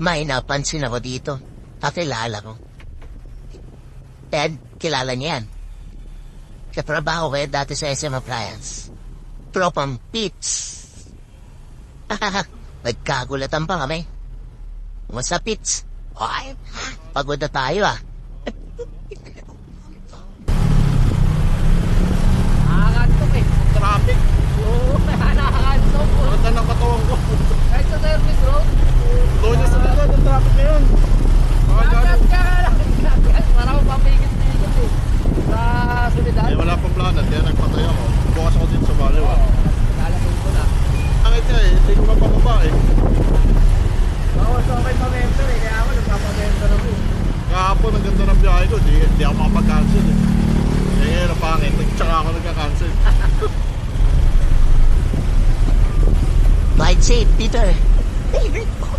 May napansin ako dito. Kakilala ko. Ted, kilala niya yan. Katrabaho ko dati sa SM Appliance. Tropang Pits. Nagkagulatan pa kami. Kumusta, Pits? Ay, pagod na tayo ah. Nakakantok eh. Traffic. Oo, nakakantok. Maganda ng katawan ko. Kahit sa service road. Doon niya sa likod ng traffic ngayon. Kagat ka lang. Kagat. Para ko papigit-pigit eh. Sa solidad. Eh, wala pang planan, kaya nagpatay ako. Bukas ako dito sa baliw ah. Lalagay ko na. Angit niya eh, hindi ko mapapaba eh. Bawas ako kay pamento eh. Kaya ako nagpapamento na mo. Kahapon, ang ganda ng biyahe ko, hindi ako makapag-cancel eh. Eh ngayon, ang pangit, tsaka ako nagka-cancel. Ride safe, Peter. Favorite ko.